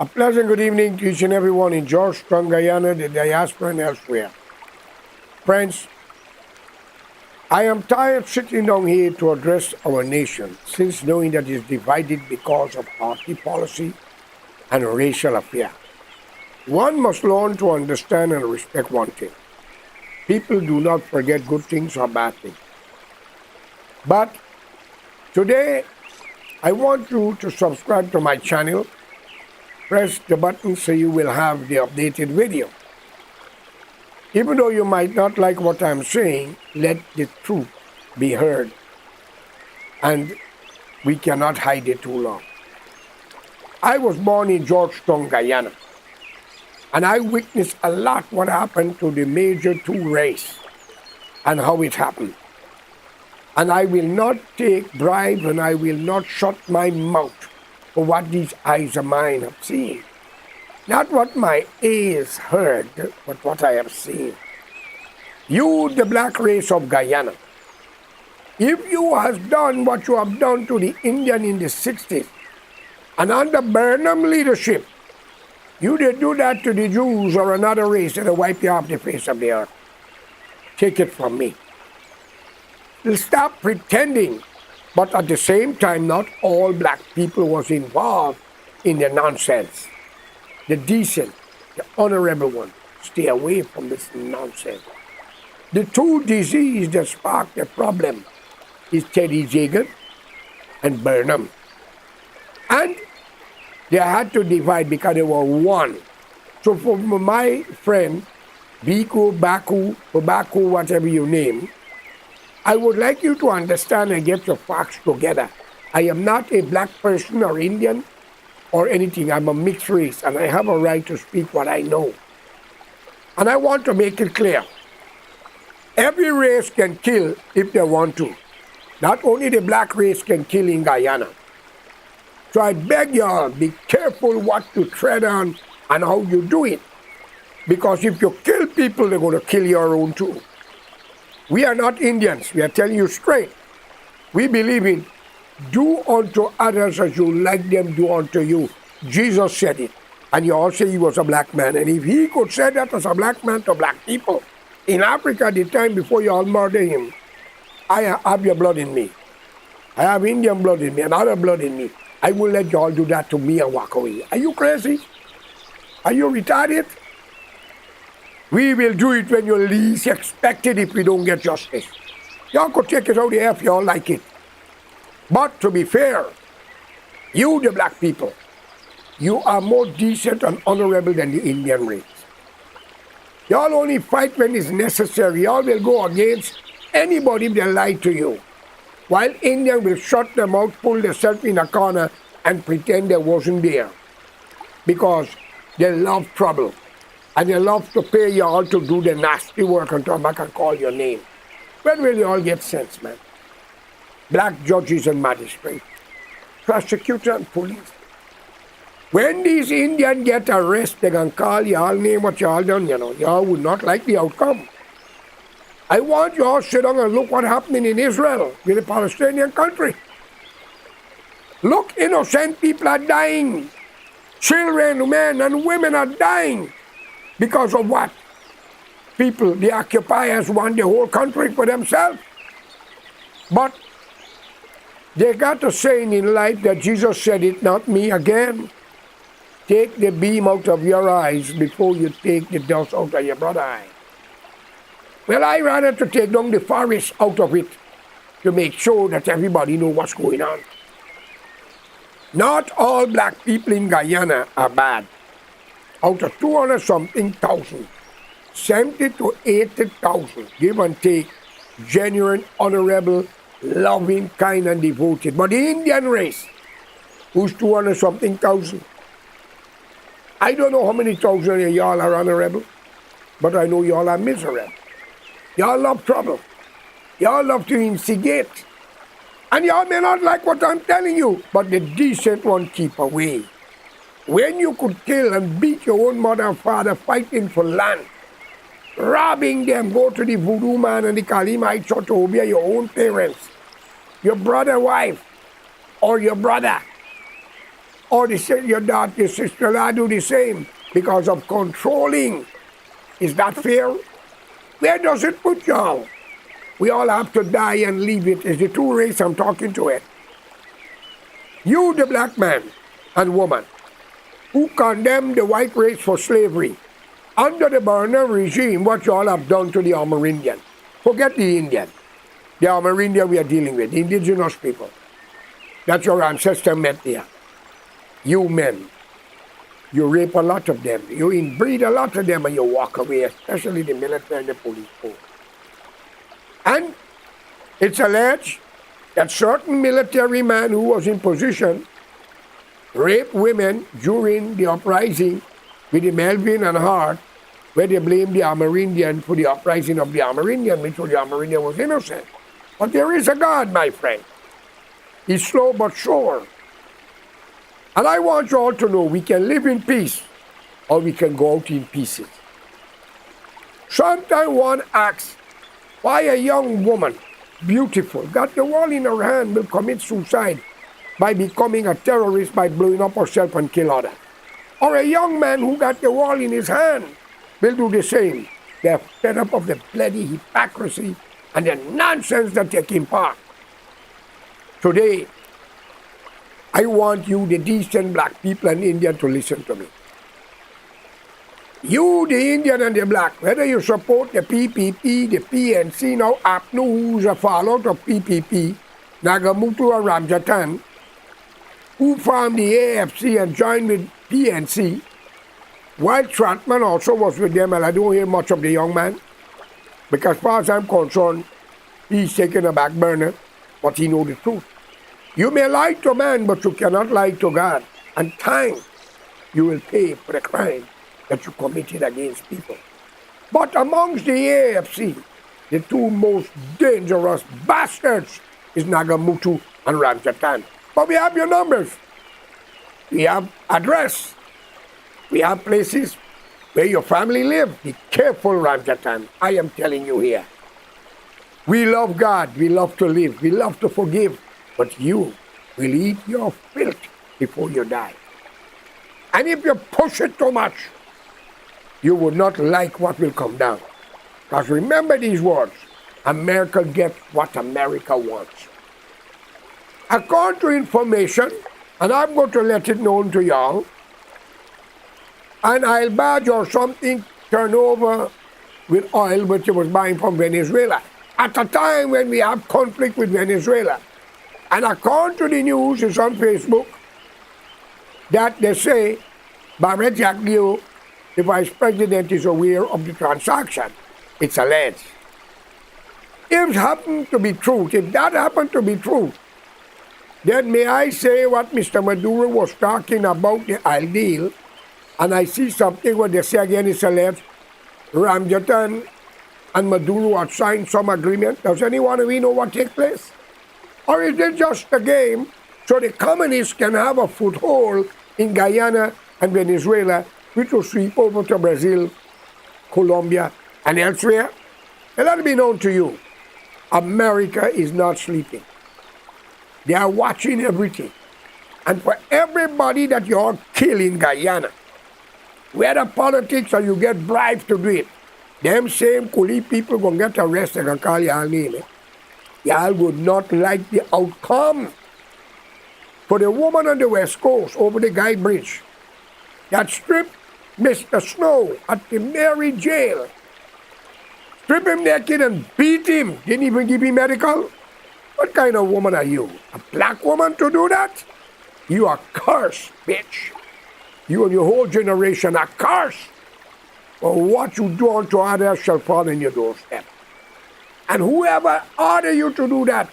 A pleasant good evening to each and everyone in Georgetown, Guyana, the diaspora, and elsewhere. Friends, I am tired sitting down here to address our nation, since knowing that it is divided because of party policy and racial affair. One must learn to understand and respect one thing. People do not forget good things or bad things. But today, I want you to subscribe to my channel. Press the button so you will have the updated video. Even though you might not like what I'm saying, let the truth be heard. And we cannot hide it too long. I was born in Georgetown, Guyana. And I witnessed a lot what happened to the major two race and how it happened. And I will not take bribe and I will not shut my mouth for what these eyes of mine have seen. Not what my ears heard, but what I have seen. You, the black race of Guyana, if you have done what you have done to the Indian in the 60s, and under Burnham leadership, you did do that to the Jews or another race that'll wipe you off the face of the earth. Take it from me. Stop pretending. But at the same time, not all black people was involved in the nonsense. The decent, the honorable one, stay away from this nonsense. The two diseases that sparked the problem is Teddy Jagan and Burnham. And they had to divide because they were one. So for my friend, Biku, Baku, whatever you name, I would like you to understand and get your facts together. I am not a black person or Indian or anything. I'm a mixed race and I have a right to speak what I know. And I want to make it clear. Every race can kill if they want to. Not only the black race can kill in Guyana. So I beg y'all, be careful what you tread on and how you do it. Because if you kill people, they're going to kill your own too. We are not Indians. We are telling you straight. We believe in do unto others as you like them do unto you. Jesus said it. And you all say he was a black man. And if he could say that as a black man to black people, in Africa, the time before you all murder him, I have your blood in me. I have Indian blood in me and other blood in me. I will let you all do that to me and walk away. Are you crazy? Are you retarded? We will do it when you least expect it if we don't get justice. Y'all could take it out there if y'all like it. But to be fair, you, the black people, you are more decent and honorable than the Indian race. Y'all only fight when it's necessary. Y'all will go against anybody if they lie to you. While Indian will shut them out, pull themselves in a corner and pretend they wasn't there. Because they love trouble. And they love to pay you all to do the nasty work and come back and call your name. When will you all get sense, man? Black judges and magistrates, prosecutors and police. When these Indians get arrested, they can call you all name what you all done, you know. You all would not like the outcome. I want you all to sit down and look what happening in Israel with the Palestinian country. Look, innocent people are dying. Children, men, and women are dying. Because of what? People, the occupiers want the whole country for themselves. But they got a saying in life that Jesus said it, not me again. Take the beam out of your eyes before you take the dust out of your brother's eye. Well, I rather to take down the forest out of it to make sure that everybody knows what's going on. Not all black people in Guyana are bad. Out of 200-something thousand, 70 to 80,000, give and take, genuine, honorable, loving, kind, and devoted. But the Indian race, who's 200-something thousand, I don't know how many thousand of y'all are honorable, but I know y'all are miserable. Y'all love trouble. Y'all love to instigate. And y'all may not like what I'm telling you, but the decent one keep away. When you could kill and beat your own mother and father fighting for land, robbing them, go to the voodoo man and the Kalimite church to obey your own parents, your brother's wife, or your brother, Or your daughter, your sister-in-law do the same because of controlling. Is that fair? Where does it put y'all? We all have to die and leave it. It's the two race I'm talking to it. You, the black man and woman, who condemn the white race for slavery, under the Burner regime, what y'all have done to the Amerindian. Forget the Indian. The Amerindian we are dealing with, the indigenous people. That your ancestor met there. You men, you rape a lot of them. You inbreed a lot of them and you walk away, especially the military and the police force. And it's alleged that certain military man who was in position raped women during the uprising with the Melvin and Hart, where they blamed the Amerindian for the uprising of the Amerindian, which the Amerindian was innocent. But there is a God, my friend. He's slow but sure. And I want you all to know we can live in peace or we can go out in pieces. Sometimes one asks why a young woman, beautiful, got the wall in her hand, will commit suicide by becoming a terrorist by blowing up herself and kill others. Or a young man who got the wall in his hand will do the same. They're fed up of the bloody hypocrisy and the nonsense that taking part. Today, I want you, the decent black people and Indian, to listen to me. You, the Indian and the black, whether you support the PPP, the PNC, now APNU, who's a fallout of PPP, Nagamutu or Ramjatan, who formed the AFC and joined with PNC, while Stratman also was with them, and I don't hear much of the young man, because as far as I'm concerned, he's taking a back burner, but he knows the truth. You may lie to man, but you cannot lie to God. And time, you will pay for the crime that you committed against people. But amongst the AFC, the two most dangerous bastards is Nagamutu and Ramjatan. But we have your numbers. We have address. We have places where your family live. Be careful, Ramjatan. I am telling you here. We love God. We love to live. We love to forgive. But you will eat your filth before you die. And if you push it too much, you will not like what will come down. Because remember these words, America gets what America wants. According to information, and I'm going to let it known to y'all, and I'll badge or something turn over with oil which it was buying from Venezuela. At a time when we have conflict with Venezuela. And according to the news, it's on Facebook, that they say Barrett Jacques, the vice president, is aware of the transaction. It's alleged. If it happened to be true, if that happened to be true, then may I say what Mr. Maduro was talking about the oil deal, and I see something where they say again it's alleged Ramjatan and Maduro had signed some agreement. Does anyone of you know what takes place? Or is it just a game so the communists can have a foothold in Guyana and Venezuela, which will sweep over to Brazil, Colombia, and elsewhere? And let it be known to you, America is not sleeping. They are watching everything. And for everybody that you all kill in Guyana, whether politics or you get bribed to do it, them same coolie people gonna get arrested and call y'all name. Y'all would not like the outcome. For the woman on the West Coast over the Guy Bridge that stripped Mr. Snow at the Mary jail, stripped him naked and beat him, didn't even give him medical. What kind of woman are you? A black woman to do that? You are cursed, bitch. You and your whole generation are cursed. For what you do unto others shall fall in your doorstep. And whoever order you to do that,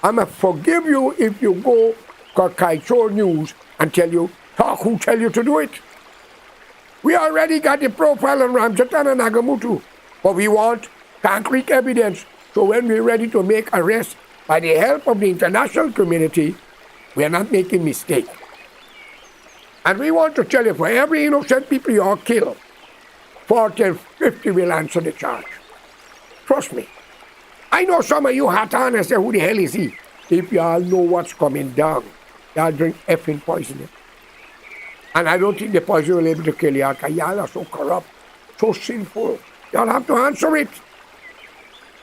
I'm going to forgive you if you go to Kaichor News and talk who tell you to do it. We already got the profile on Ramjatan and Nagamutu, but we want concrete evidence. So when we're ready to make arrests by the help of the international community, we are not making mistakes. And we want to tell you, for every innocent people you all kill, 40 and 50 will answer the charge. Trust me. I know some of you hot on and say, who the hell is he? If you all know what's coming down, y'all drink effing poison. And I don't think the poison will be able to kill you. Because y'all are so corrupt, so sinful. Y'all have to answer it.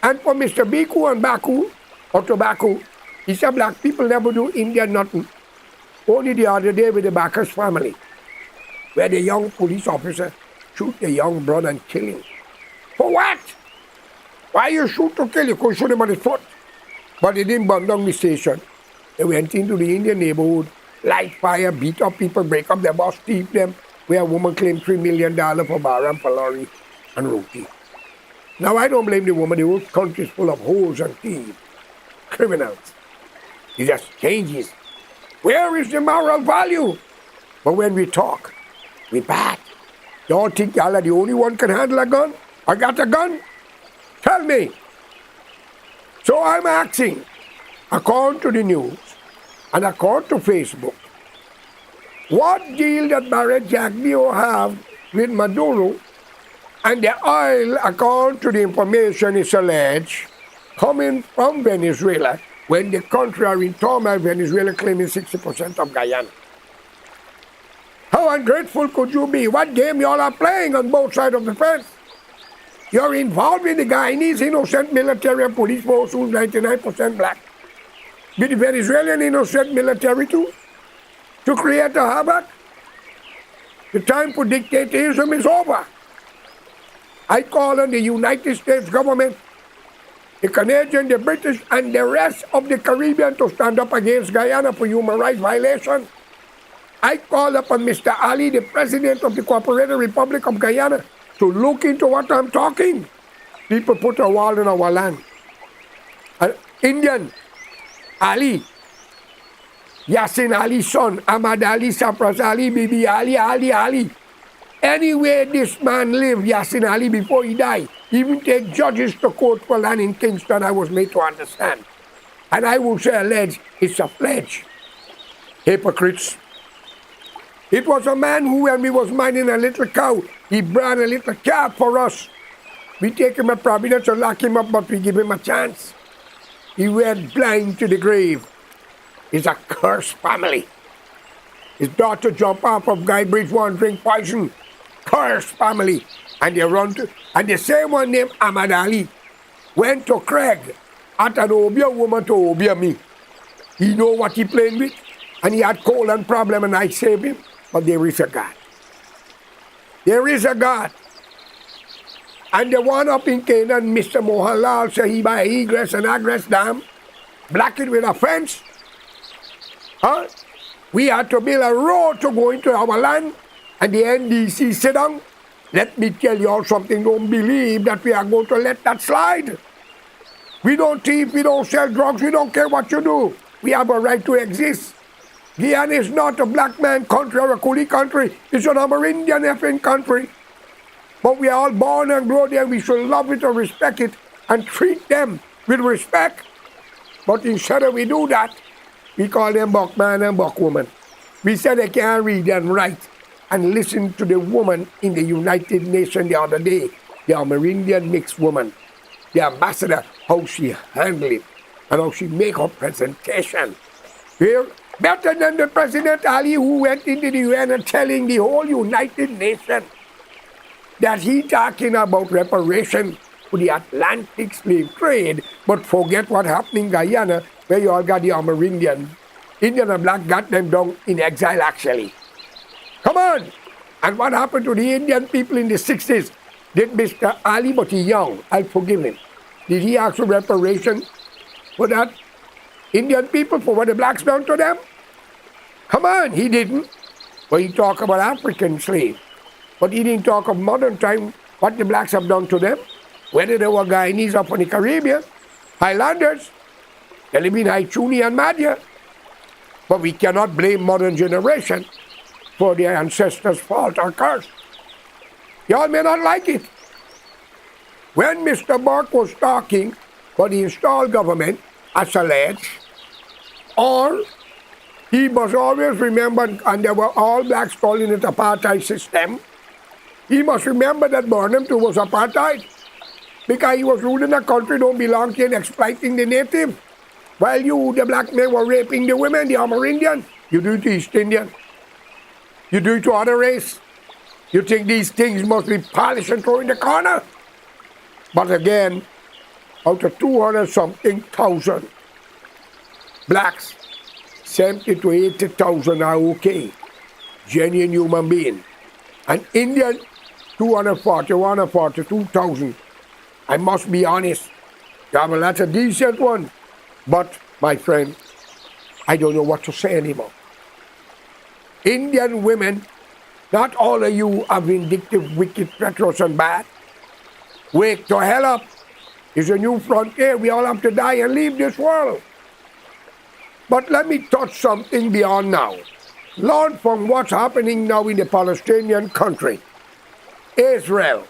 And for Mr. Biku and Baku, or Tobacco, he said black people never do Indian nothing. Only the other day with the Bacchus family, where the young police officer shoot the young brother and kill him. For what? Why you shoot to kill? You could shoot him on his foot. But they didn't burn down the station. They went into the Indian neighborhood, light fire, beat up people, break up their bus, thief them, where a woman claimed $3 million for bar and palari and roti. Now I don't blame the woman. The whole country is full of hoes and thieves, criminals. It just changes. Where is the moral value? But when we talk, we bad. Y'all think y'all are the only one can handle a gun? I got a gun? Tell me. So I'm asking, according to the news and according to Facebook, what deal that Barrett Jackneo have with Maduro and the oil, according to the information is alleged, coming from Venezuela, when the country are in turmoil, Venezuela claiming 60% of Guyana. How ungrateful could you be? What game y'all are playing on both sides of the fence? You're involved with the Guyanese innocent military and police force who's 99% black. With the Venezuelan innocent military too? To create a havoc? The time for dictatorship is over. I call on the United States government, the Canadian, the British, and the rest of the Caribbean to stand up against Guyana for human rights violation. I call upon Mr. Ali, the President of the Cooperative Republic of Guyana, to look into what I'm talking. People put a wall in our land. Indian, Ali, Yassin Ali's son, Ahmad Ali, Sapras Ali, Bibi Ali. Anywhere this man lived, Yassin Ali, before he died, even take judges to court for land in Kingston, I was made to understand. And I will say alleged, it's a pledge. Hypocrites. It was a man who, when we was minding a little cow, he brought a little calf for us. We take him at Providence and lock him up, but we give him a chance. He went blind to the grave. It's a cursed family. His daughter jumped off of Guy Bridge one, drink poison. Cursed family. And they run to, and the same one named Ahmad Ali went to Craig at an Obia woman to Obia me. He know what he playing with, and he had colon problem, and I saved him. But there is a God. There is a God. And the one up in Canaan, Mr. Mohanlal, say he buy egress and egress dam, block it with a fence. Huh? We had to build a road to go into our land, and the NDC sit down. Let me tell you all something, don't believe that we are going to let that slide. We don't thief, we don't sell drugs, we don't care what you do. We have a right to exist. Guyana is not a black man country or a coolie country. It's an Amerindian effing country. But we are all born and grow there. We should love it and respect it and treat them with respect. But instead of we do that, we call them buckman and buckwoman. We say they can't read and write. And listen to the woman in the United Nations the other day, the Amerindian mixed woman, the ambassador, how she handled it and how she make her presentation. Here, better than the President Ali who went into the UN and telling the whole United Nations that he talking about reparation for the Atlantic slave trade, but forget what happened in Guyana, where you all got the Amerindian. Indian and black got them down in exile actually. Come on! And what happened to the Indian people in the 60s? Did Mr. Ali, but he's young, I'll forgive him. Did he ask for reparation for that Indian people, for what the blacks done to them? Come on, he didn't. But he talked about African slaves. But he didn't talk of modern time, what the blacks have done to them. Whether they were Guyanese up in the Caribbean, Highlanders, they live in Haituni and Madhya. But we cannot blame modern generation for their ancestors' fault or curse. Y'all may not like it. When Mr. Burke was talking for the installed government, as alleged, or he must always remember, and there were all blacks calling it apartheid system, he must remember that Burnham too was apartheid, because he was ruling a country don't belong to and exploiting the native. While you, the black men, were raping the women, the Amerindian, you do it to East Indian. You do it to other race. You think these things must be polished and thrown in the corner? But again, out of 200-something thousand blacks, 70 to 80,000 are okay, genuine human being. And Indian, 241 or 42,000. I must be honest. Yeah, well, that's a decent one. But, my friend, I don't know what to say anymore. Indian women, not all of you are vindictive, wicked, treacherous, and bad. Wake the hell up. It's a new frontier. We all have to die and leave this world. But let me touch something beyond now. Learn from what's happening now in the Palestinian country, Israel,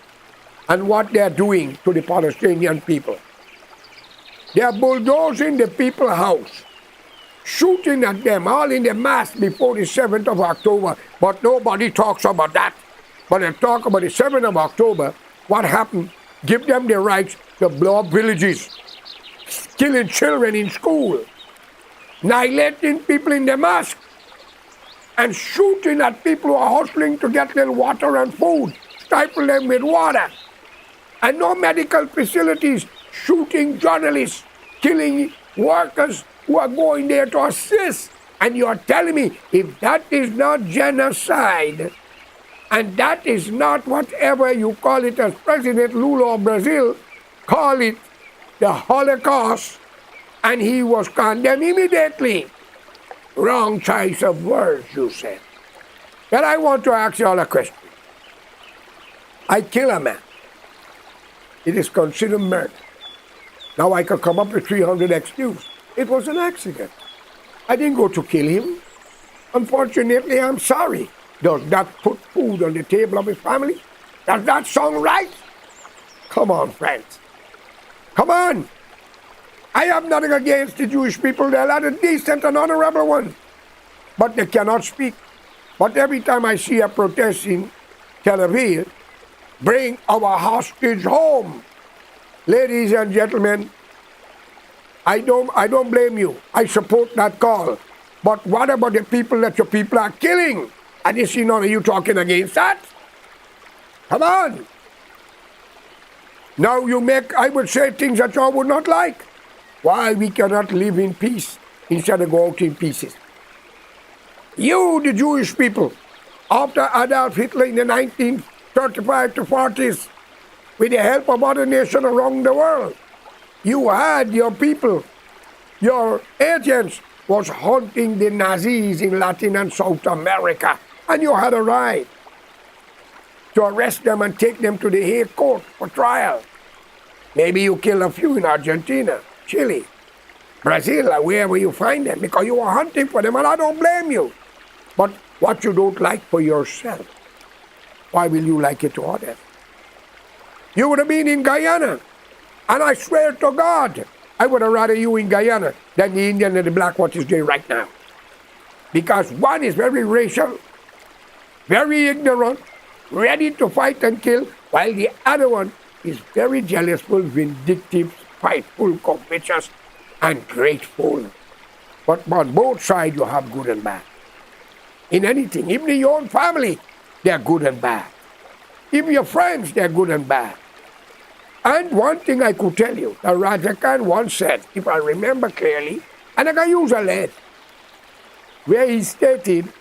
and what they're doing to the Palestinian people. They're bulldozing the people's house, shooting at them all in the mass before the 7th of October, but nobody talks about that. But they talk about the 7th of October, what happened, give them the rights to blow up villages, killing children in school, annihilating people in the mosque, and shooting at people who are hustling to get little water and food, stifle them with water, and no medical facilities, shooting journalists, killing workers who are going there to assist. And you're telling me if that is not genocide, and that is not whatever you call it, as President Lula of Brazil call it, the Holocaust, and he was condemned immediately. Wrong choice of words, you said. But I want to ask you all a question. I kill a man. It is considered murder. Now I could come up with 300 excuses. It was an accident. I didn't go to kill him. Unfortunately, I'm sorry. Does that put food on the table of his family? Does that sound right? Come on, friends. Come on. I have nothing against the Jewish people. They're a lot of decent and honorable ones. But they cannot speak. But every time I see a protest in Tel Aviv, bring our hostage home. Ladies and gentlemen, I don't blame you. I support that call. But what about the people that your people are killing? And you see none of you talking against that? Come on. Now you make, I would say, things that you would not like. Why we cannot live in peace instead of go out in pieces? You, the Jewish people, after Adolf Hitler in the 1935 to 40s, with the help of other nations around the world, you had your people, your agents was hunting the Nazis in Latin and South America, and you had a right to arrest them and take them to the Hague Court for trial. Maybe you killed a few in Argentina, Chile, Brazil, or wherever you find them, because you were hunting for them, and I don't blame you. But what you don't like for yourself, why will you like it to others? You would have been in Guyana, and I swear to God, I would have rather you in Guyana than the Indian and the black what is there right now. Because one is very racial, very ignorant, ready to fight and kill, while the other one is very jealousful, vindictive, spiteful, covetous, and grateful. But on both sides you have good and bad. In anything, even in your own family, they're good and bad. Even your friends, they're good and bad. And one thing I could tell you, the Raja Khan once said, if I remember clearly, and I can use a lead, where he stated,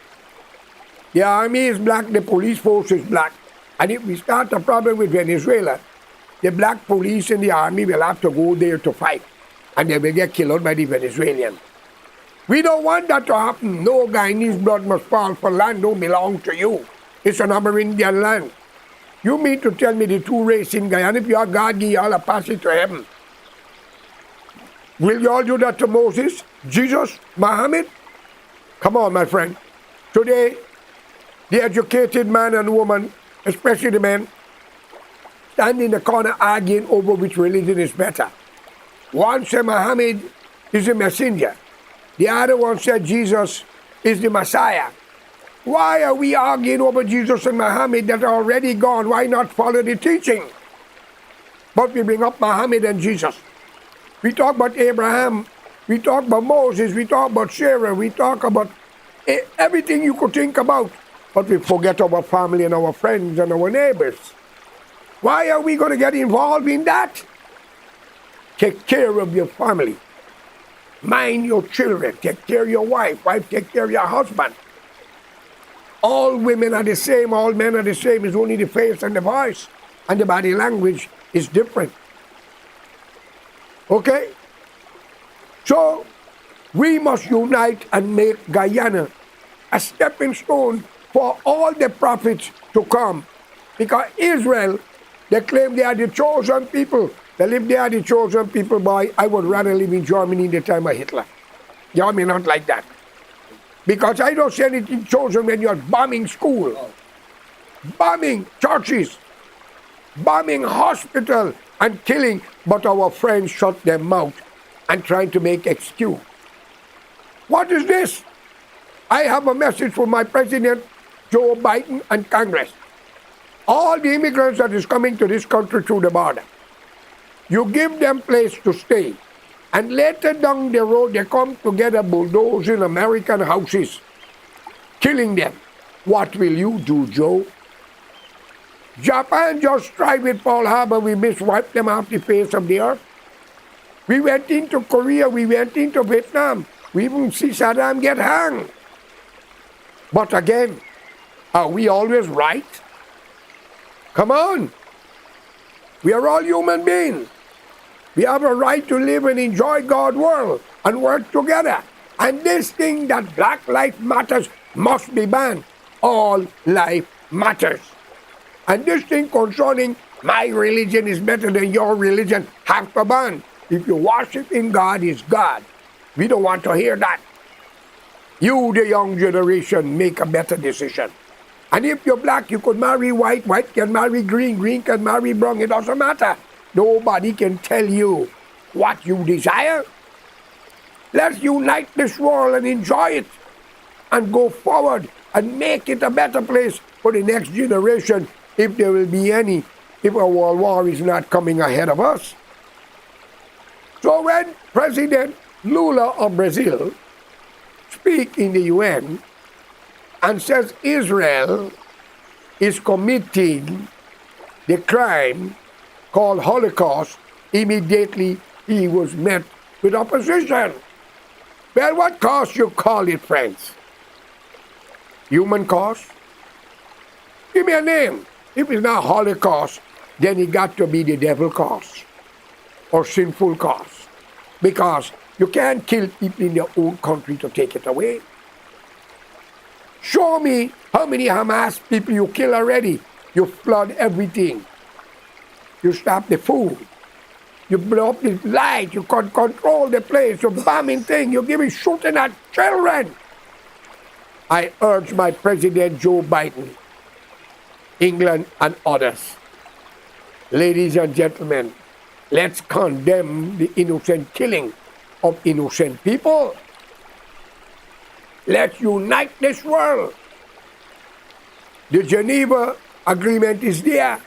the army is black, the police force is black. And if we start a problem with Venezuela, the black police and the army will have to go there to fight. And they will get killed by the Venezuelans. We don't want that to happen. No Guyanese blood must fall for land don't belong to you. It's an Amerindian land. You mean to tell me the two races in Guyana, if you are God, you all are passing to heaven? Will you all do that to Moses, Jesus, Muhammad? Come on, my friend. Today, the educated man and woman, especially the men, stand in the corner arguing over which religion is better. One said Muhammad is a messenger. The other one said Jesus is the Messiah. Why are we arguing over Jesus and Muhammad that are already gone? Why not follow the teaching? But we bring up Muhammad and Jesus. We talk about Abraham. We talk about Moses. We talk about Sarah. We talk about everything you could think about. but we forget our family and our friends and our neighbors. Why are we going to get involved in that? Take care of your family. Mind your children. Take care of your wife. Wife, take care of your husband. All women are the same. All men are the same. It's only the face and the voice and the body language is different. Okay? So, we must unite and make Guyana a stepping stone for all the prophets to come. Because Israel, they claim they are the chosen people. Well, if they are the chosen people, boy, I would rather live in Germany in the time of Hitler. You know me, not like that. Because I don't see anything chosen when you're bombing schools, bombing churches, bombing hospitals, and killing. But our friends shut their mouth and trying to make excuse. What is this? I have a message for my President Joe Biden and Congress. All the immigrants that is coming to this country through the border, you give them place to stay. And later down the road, they come together bulldozing American houses, killing them. What will you do, Joe? Japan just tried with Pearl Harbor. We miswiped them off the face of the earth. We went into Korea. We went into Vietnam. We even see Saddam get hanged. But again, are we always right? Come on. We are all human beings. We have a right to live and enjoy God's world and work together. And this thing that Black Lives Matters must be banned. All life matters. And this thing concerning my religion is better than your religion have to ban. If you worship in God, is God. We don't want to hear that. You, the young generation, make a better decision. And if you're black, you could marry white. White can marry green. Green can marry brown. It doesn't matter. Nobody can tell you what you desire. Let's unite this world and enjoy it and go forward and make it a better place for the next generation, if there will be any, if a world war is not coming ahead of us. So when President Lula of Brazil speaks in the UN and says Israel is committing the crime called Holocaust, immediately he was met with opposition. Well, what cause you call it, friends? Human cause? Give me a name. If it's not Holocaust, then it got to be the devil cause or sinful cause. Because you can't kill people in your own country to take it away. Show me how many Hamas people you kill already. You flood everything. You stop the food. You blow up the light. You can control the place. You're bombing things. You're giving shooting at children. I urge my President Joe Biden, England and others. Ladies and gentlemen, let's condemn the innocent killing of innocent people. Let's unite this world. The Geneva Agreement is there.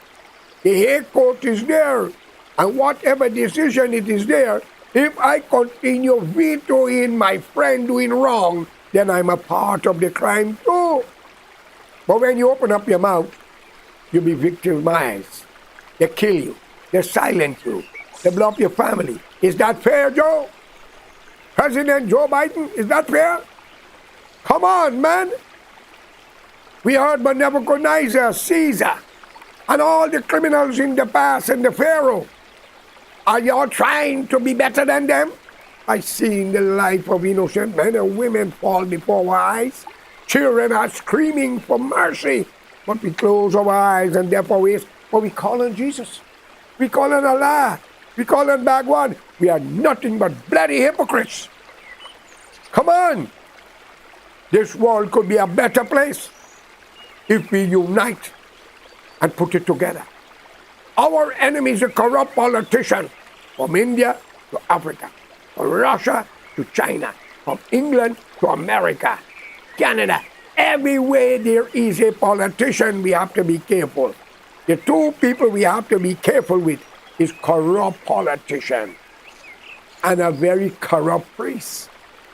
The Hague Court is there. And whatever decision it is there, if I continue vetoing my friend doing wrong, then I'm a part of the crime too. But when you open up your mouth, you'll be victimized. They kill you. They silence you. They blow up your family. Is that fair, Joe? President Joe Biden, is that fair? Come on, man. We heard about Nebuchadnezzar, Caesar, and all the criminals in the past and the Pharaoh. Are y'all trying to be better than them? I seen the life of innocent men and women fall before our eyes. Children are screaming for mercy, but we close our eyes and therefore we call on Jesus. We call on Allah. We call on Bhagwan. We are nothing but bloody hypocrites. Come on. This world could be a better place if we unite and put it together. Our enemy is a corrupt politician, from India to Africa, from Russia to China, from England to America, Canada. Everywhere there is a politician, we have to be careful. The two people we have to be careful with is corrupt politician and a very corrupt priest.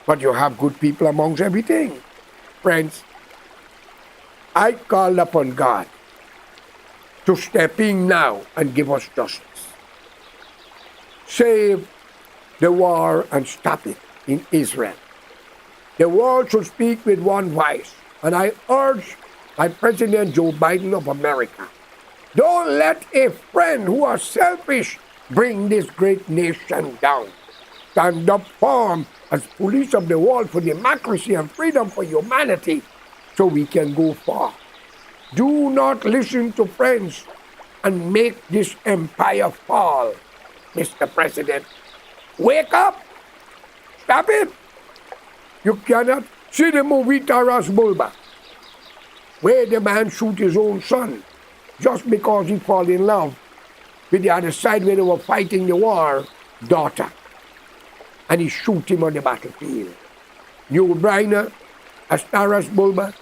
But you have good people amongst everything. Friends, I call upon God to step in now and give us justice. Save the war and stop it in Israel. The world should speak with one voice. And I urge my President Joe Biden of America, don't let a friend who is selfish bring this great nation down. Stand up firm as police of the world for democracy and freedom for humanity so we can go far. Do not listen to friends and make this empire fall, Mr. President. Wake up! Stop it! You cannot see the movie Taras Bulba, where the man shoot his own son just because he fall in love with the other side where they were fighting the war daughter. And he shoot him on the battlefield. New Briner as Taras Bulba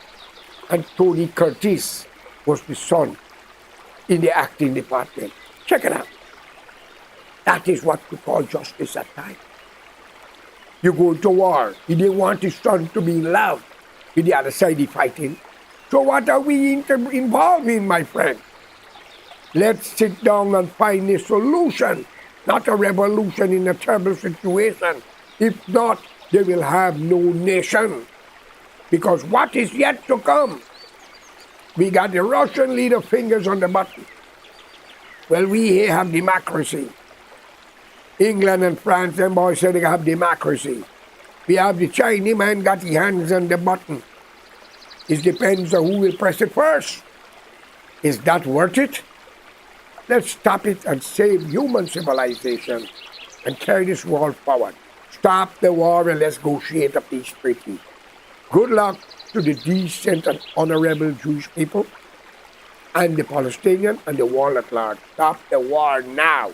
and Tony Curtis was the son in the acting department. Check it out. That is what we call justice at times. You go to war. He didn't want his son to be in love with the other side he fighting. So what are we involved in, my friend? Let's sit down and find a solution, not a revolution in a terrible situation. If not, they will have no nation. Because what is yet to come? We got the Russian leader fingers on the button. Well, we here have democracy. England and France, them boys say they have democracy. We have the Chinese man got his hands on the button. It depends on who will press it first. Is that worth it? Let's stop it and save human civilization and carry this war forward. Stop the war and let's negotiate a peace treaty. Good luck to the decent and honorable Jewish people and the Palestinian and the world at large. Stop the war now.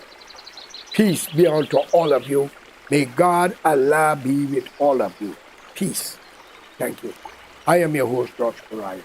Peace be unto all of you. May God Allah be with all of you. Peace. Thank you. I am your host, George Pariah.